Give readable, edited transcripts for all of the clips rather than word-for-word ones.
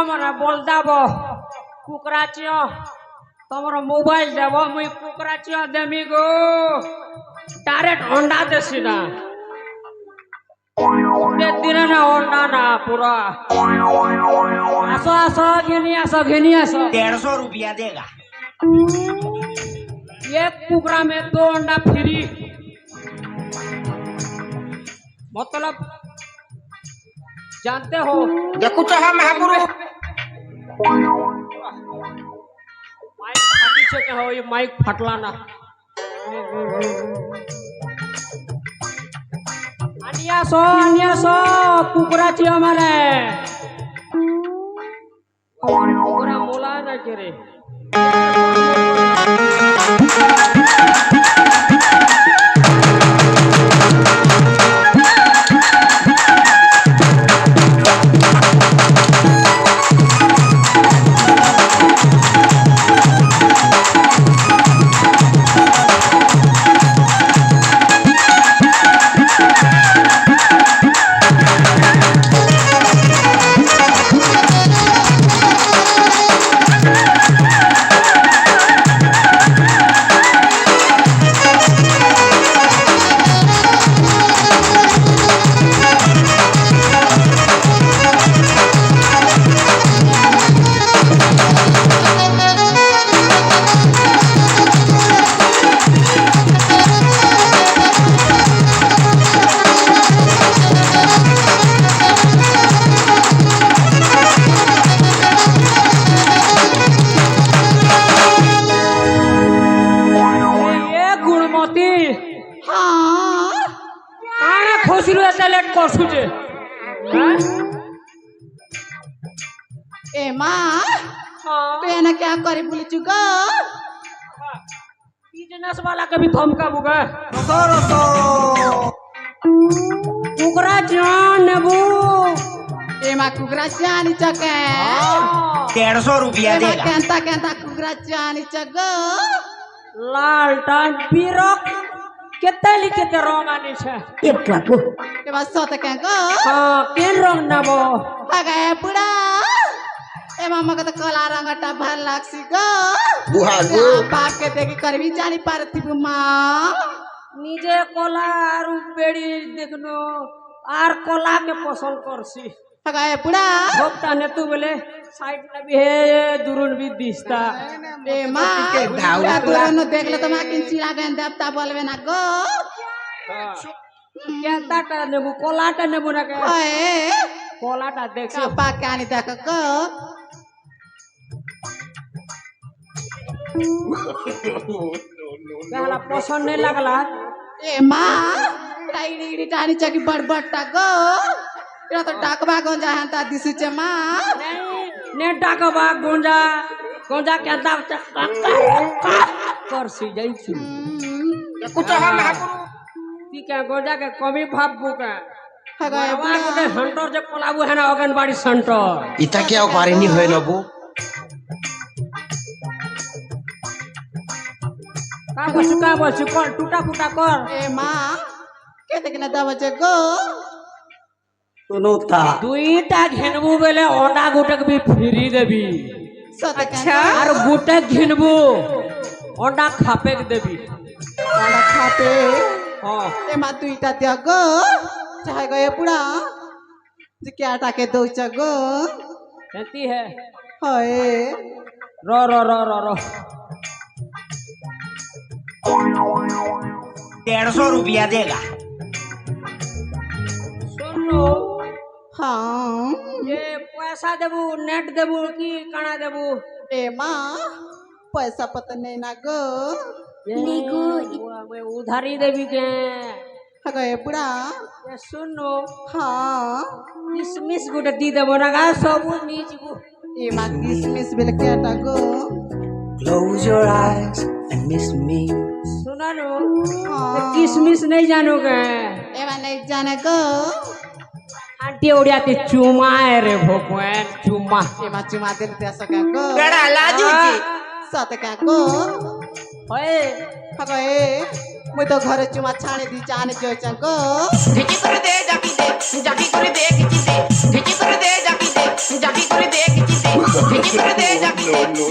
मने बोल देव कुकरा चियो तमर मोबाइल देव मुई कुकरा चियो देमी गो डायरेक्ट अंडा देसी ना दिन ना अंडा ना पूरा आसो आसो घिनी आसो 150 रुपया देगा। एक कुकरा में 2 अंडा फ्री मतलब जानते हो देखो तो हम महापुरु माइक फाटी से के हो ये माइक फटला ना आनिया सो कुकरा ची हमारे कुकरा मोला ना करे ए माँ तो ये ना क्या करे बोले चुका बिजनेस वाला कभी धमका बुगा कुकरा जान नेबू ए माँ कुकरा जानी चके 150 रुपया देगा। कहता कहता कुकरा जानी चको लाल टान पीरक केते लिखते रंग आनी छे एक बाबू के बाद सोते कह गो हां केन रंग नबो हगे बुढ़ा ए मामा का तो कला रंगटा भर लागसी गो बुहागो बाप के देखी करबी जानी पारती माँ निजे कला और बेड़ी देखनो आर कला के पसंद करसी हगे बुढ़ा भक्ता ने तू बोले साइड में भी है दुरुन भी दिसता ए माँ या दुरुन देख ले तो माँ किंची लागे देवता बोलवे ना गो केता टा नेबू कोलाटा नेबू ना के ओए कोलाटा देख से पाक के आनी देख गो पहला पसंद नहीं लगला ए माँ टाइडी टानी चकी बड़बड़टा गो ये तो डाकबा गोंजा हंता दिसु चे माँ ने डाकबा गोंजा गोंजा के दाव कर सी जाई छी देखो तो हम महापुरु ती के गोंजा के कमी भाव बुका हगे बाबा के हंटर जे कोलाबू है ना आंगनबाड़ी सेंटर इता क्या उपारी नहीं होय नबू का बसु कर टूटा फूटा कर ए माँ के देखना दवा चे गो सुनो ता दुईटा घिनबू बेले अंडा गुटक भी फ्री देबी अच्छा और गुटक घिनबू अंडा खापे के देबी वाला खाते हां ए माँ तू इटा दिया गो चाहे गए पूरा जी क्या टाके दो चगो कहती है हाय रो रो रो रो रो 150 रुपया देगा। सुनो हाँ ये पैसा देबू नेट देबू की काना देबू ए माँ पैसा पता नहीं ना गो मैं उधारी देबी के हगे पूरा ये सुनो हाँ किसमिस गुटे दी देबो ना गा सब नीच गु ए माँ किसमिस बिल क्या टागो Close your eyes and miss me. सुना नो हाँ किसमिस नहीं जानोगे ए माँ नहीं जाने गो आंटी ओडिया ते चुमा है रे भगवान चुमा ए माँ चुमा दिल ते सका गो गड़ा लाजू जी साथ क्या गो ओए हगे मैं तो घर चुमा छाने दी जाने जो चंगो ढिकी कर दे जाकी दे ढिकी कर दे जाकी दे ঠিকই করে দে যাবি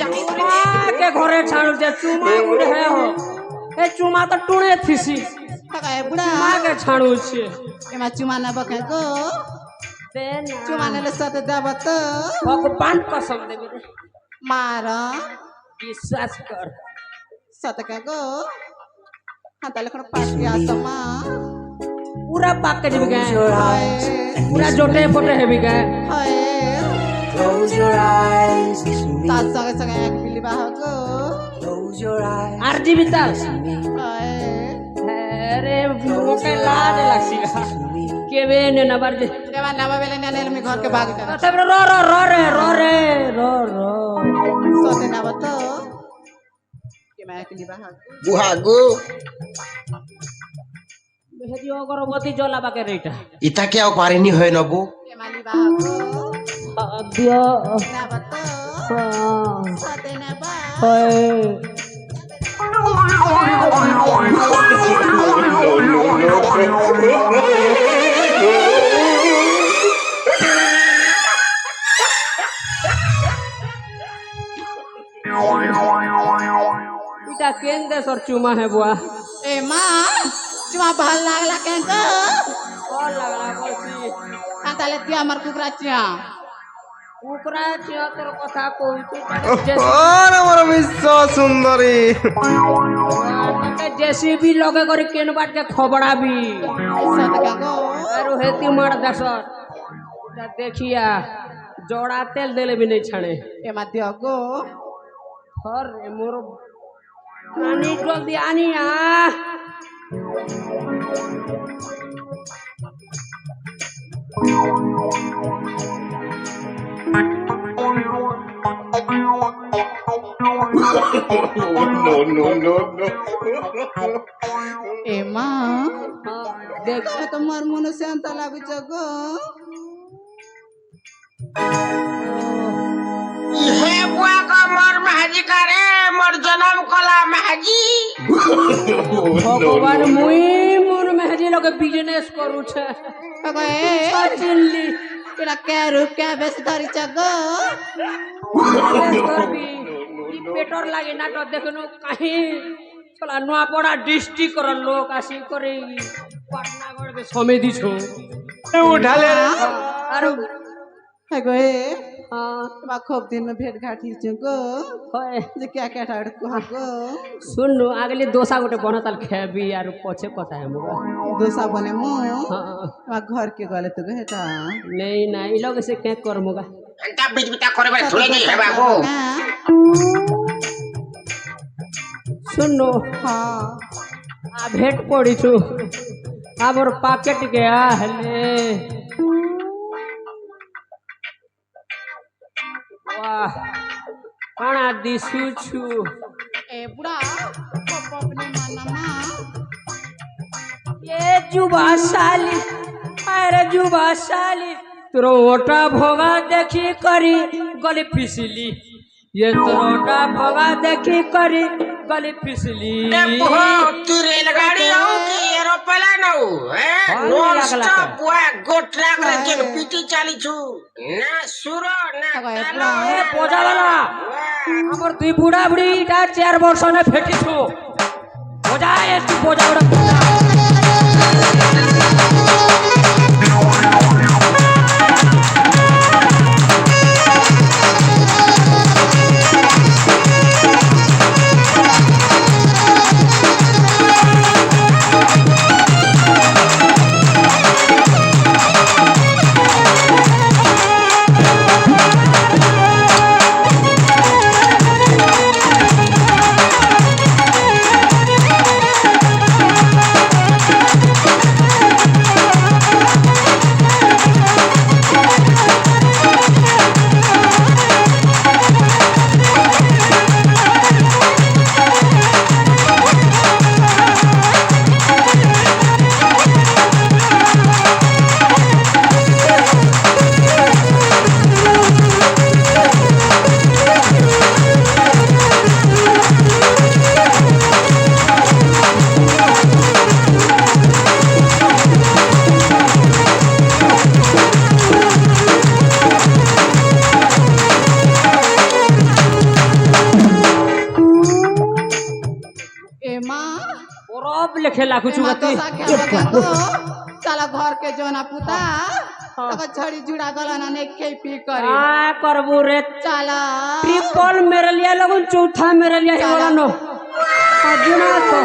যাবি করে দে के घरे छाड़ू जे चुमा उड़े है हो ए चुमा तो टुणे थीसी কাকা বুড়া मां के छाड़ू छे এমা চুমা না বকে গো देना চুমা নেলে সাথে দেব তো भगवान कसम देबे रे মার विश्वास कर সাথে কে গো হাতালে কোন পাটি আসমা पूरा पाक के जीव गए Your হায় eyes and पूरा miss जोटे me. फोटे है भी गए হায় Close your eyes, miss me. তার সঙ্গে সঙ্গে এক বিলি বাহ গো Close your eyes, आरजी बिता miss me. হায় अरे मोके लाज लागसी Miss me. के बे ने नबर जे দেবা নাবা বেলে নেনে আমি ঘরকে ভাগ যাবে तब रो रो रो रे रो रे रो रो সাথে নাব তো কে মা এক বিলি বাহ বুহাগো बेहदी अगरबत्ती जला बाके रेटा ইতাকে আও পারেনি হয় নবো কে মালি বাহ গো दियो নাব তো সাথে নাবা इटा केन दे सर चुमा है बुआ এ মা চুমা ভাল লাগলা কেন গো और लगला बोलसी তাহলে তুই আমার কুকুরা চিয়া कुकरा छिया तोर कथा कहू और मोर विश्व सुंदरी के जेसीबी लगे करी केन बाट के खबड़ाबी সাথে গো अरे हेती मार दसर देखिया जोड़ा तेल देले भी नहीं छाने এ মা দিও গো और मोर आनी जल्दी आनी आ এ মা देख তোমার মনে শান্ত লাগুছে গো ইহে বুয়াগো মোর মাহাজি কারে মোর জনম কলা মাহাজি भगवान मुई मोर मेहजी लगे बिजनेस करू छे গো चिल्ली এরা কে রূপ কে বেশ ধরিছ গো बिजनेस करबी ई पेटर लागे ना तो देखनो कहीं चला नुआपड़ा डिस्ट्रिक्ट कर लोग आसी करे पाटनागढ़ के समिति छो उठाले अरे গো এ हां বা খুব দিন भेट घाट हिच गो होय যে কে কে ঠাড় को गो सुन अगले दोसा गोटे बनताल खेबी यार पछे कथा है मुगा दोसा बने मु हां বা घर के गले तो हेटा नहीं ना ई लोग से क्या कर मुगा এন্টা বিজবিতা করবে থুলে নি হেবা গো सुन हां आ भेट पड़ी छु आबर पाकेट के आ हले वाह काना दिसु छु ए बुढ़ा अपने मानमा ये जुबा साली अरे जुबा साली त्रोटा भोगा देखी करी गली फिसली ये त्रोटा भोगा देखी करी गली फिसली দেখো তুই রেলগাড়ি আও কি এরোপ্লেন আও হ্যাঁ নন স্টপ বুয়া গো ট্রাক রে যে পিটি চালিছু না সুর না তাল ए पोजा वाला हमर दुई बुढ़ा बुढ़ी टा 4 वर्ष ने फेटी छु पोजा ए तू पोजा खेला कुछ एमा गति तो साख्या बगा गो चला घर के जोना पुता तक झड़ी जुड़ा गला ने के पी करे आ करबू रे चला ट्रिपल मेरे लिए लोगन चौथा मेरे लिए चला। वाला नो अजुना तो